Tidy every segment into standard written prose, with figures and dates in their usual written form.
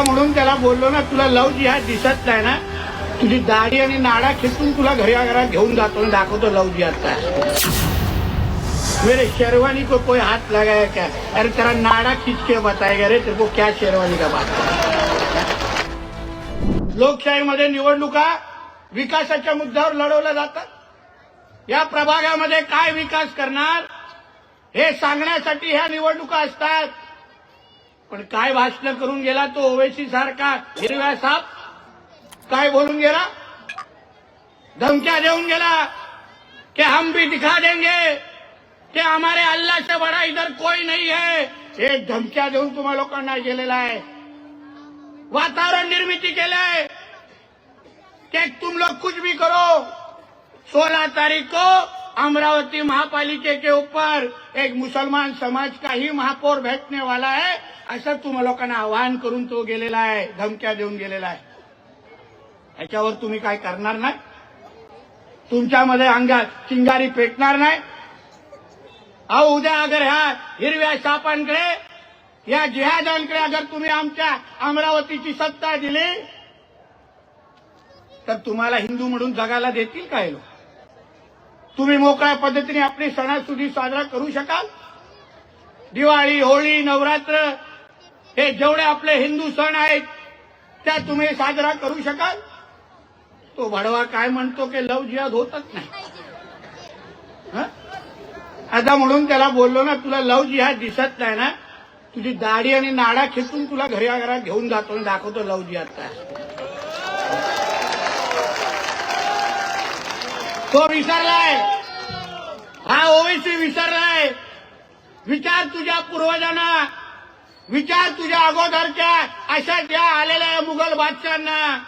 आता म्हणून त्याला बोललो ना, तुला लव जिहाद दिसत नाही ना, तुझी दाढी आणि नाडा खेचून तुला घराघरात घेऊन जातो आणि दाखवतो लव जिहाद काय। मेरे शेरवानी को कोई हाथ लगाया क्या? अरे तेरा नाडा खींच के बताएगा रे तेरे को क्या शेरवानी का बात। लोकशाहीमध्ये निवडणुका विकासाच्या मुद्द्यावर लढवल्या जातात। या प्रभागामध्ये काय विकास करणार हे सांगण्यासाठी ह्या निवडणुका असतात। पण काय भाषण करून गेला तो ओवेसी सारखा हिरव्या साप, काय बोलून गेला, धमक्या देऊन गेला कि हम भी दिखा देंगे कि हमारे अल्लाह से बड़ा इधर कोई नहीं है। हे धमक्या देऊन तुम्हा लोकांना गेलेला आहे, वातावरण निर्मिती केलंय कि तुम लोग कुछ भी करो। 16 तारीख को अमरावती महापालिके के ऊपर एक मुसलमान समाज का ही महापौर बैठने वाला है, असं तुम्हा लोकांना आवाहन करून तो गेलेला आहे, धमक्या देऊन गेलेला आहे। याच्यावर तुम्ही काय करणार नाही? तुमच्यामध्ये अंगात चिंगारी पेटणार नाही? अहो उद्या अगर ह्या हिरव्या सापांकडे या जिहादांकडे अगर तुम्ही आमच्या अमरावतीची सत्ता दिली तर तुम्हाला हिंदू म्हणून जगायला देतील काय लोक? तुम्ही मोकळ्या पद्धतीने आपली सणासुदी साजरा करू शकाल? दिवाळी, होळी, नवरात्र हे जेवढे आपले हिंदू सण आहेत त्या तुम्ही साजरा करू शकाल? तो भडवा काय म्हणतो की लव जिहाद होतच नाही। आता म्हणून त्याला बोललो ना, तुला लव जिहाद दिसत नाही ना, तुझी दाढी आणि नाडा खेचून तुला घराघरात घेऊन जातो आणि दाखवतो लव जिहाद काय। तो विसरलाय, हा ओवेसी विसरलाय। विचार तुझ्या पूर्वजांना, विचार तुझ्या अगोदरच्या अशा ज्या आलेल्या मुघल बादशाहांना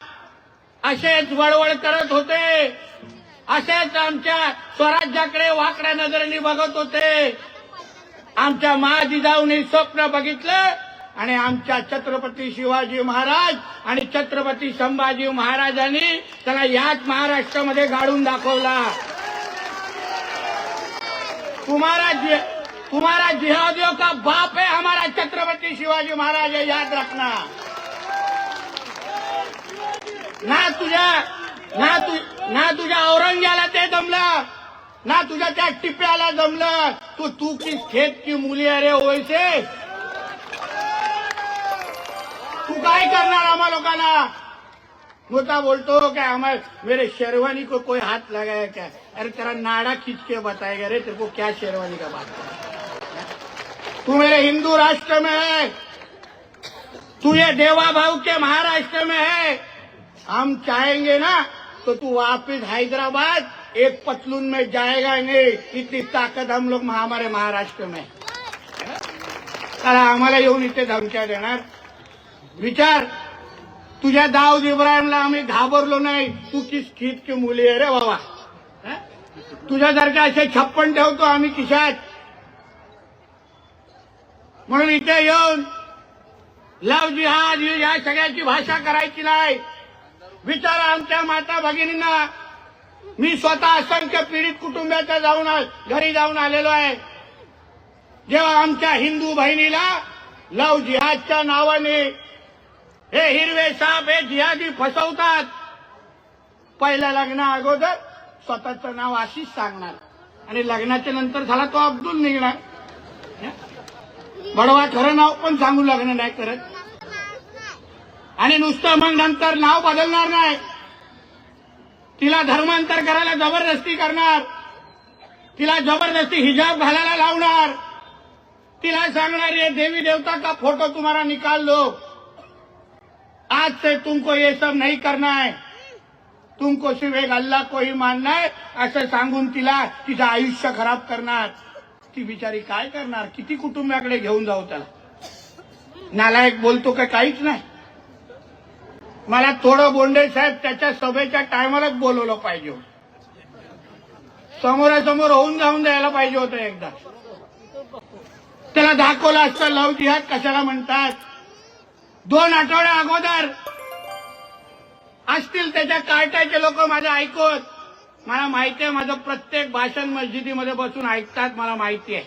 असेच वळवळ करत होते, असेच आमच्या स्वराज्याकडे वाकड्या नजरेने बघत होते। आमच्या महाजिजाऊंनी स्वप्न बघितलं आणि आमच्या छत्रपती शिवाजी महाराज आणि छत्रपती संभाजी महाराजांनी त्याला याच महाराष्ट्रामध्ये गाडून दाखवला। तुम्हारा जिहादियों का बाप है हमारा छत्रपती शिवाजी महाराज, याद रखना। ना तुझ्या औरंग्याला ते जमलं, ना तुझ्या त्या टिप्प्याला जमलं। तू किस खेत की मुली अरे ओवेसी, तू काय करणार आम्हा लोकांना? मोठा बोलतो क्या हमारे मेरे शेरवानी को कोई हाथ लगाया क्या? अरे तेरा नाडा खींच के बताएगा रे तेरे को क्या शेरवानी का बात। तू मेरे हिंदू राष्ट्र में है, तू ये देवा भाव के महाराष्ट्र में है। हम चाहेंगे ना तो तू वापिस हैदराबाद एक पतलून में जाएगा नहीं, इतनी ताकत हम लोग हमारे महाराष्ट्र में। अरे आम्हाला येऊन इथे धमक्या देणार? विचार, तुझ्या दाऊद इब्राहिमला आम्ही घाबरलो नाही, तू किस खीत की मुली आहे रे बाबा। तुझ्यासारखे असे 56 ठेवतो आम्ही खिशात। म्हणून इथे येऊन लव जिहाद या सगळ्याची भाषा करायची नाही। विचारा आमच्या माता भगिनींना, मी स्वतः असंख्य पीडित कुटुंबाच्या घरी जाऊन आलेलो आहे। जेव्हा आमच्या हिंदू बहिणीला लव जिहादच्या नावाने हे हिरवे साप हे जिहादी फसवतात। पहिल्या लग्ना अगोदर स्वतःचं नाव आशिष सांगणार आणि लग्नाच्या नंतर झाला तो अब्दुल निघणार। बडवा खरं नाव पण सांगून लग्न नाही करत आणि नुसतं मग नंतर नाव बदलणार नाही, तिला धर्मांतर करायला जबरदस्ती करणार, तिला जबरदस्ती हिजाब घालायला लावणार, तिला सांगणार ये देवी देवता का फोटो तुम्हारा निकाल दो, आज से तुमको ये सब नहीं करना है, तुमको सिर्फ एक अल्लाह को ही मानना है, असं सांगून तिला तिचं आयुष्य खराब करणार। ती बिचारी काय करणार? किती कुटुंबाकडे घेऊन जाऊ त्याला? नालायक बोलतो का? काहीच नाही। मला थोडं बोंडे साहेब त्याच्या सभेच्या टायमालाच बोलवलं पाहिजे होतं, समोरासमोर होऊन जाऊन द्यायला पाहिजे होतं एकदा। त्याला दाखवलं असतं लव जिहाद कशाला म्हणतात। 2 आठवड्या अगोदर असतील त्याच्या कार्टाचे लोक माझं ऐकत, मला माहिती आहे, माझं प्रत्येक भाषण मस्जिदीमध्ये बसून ऐकतात, मला माहिती आहे।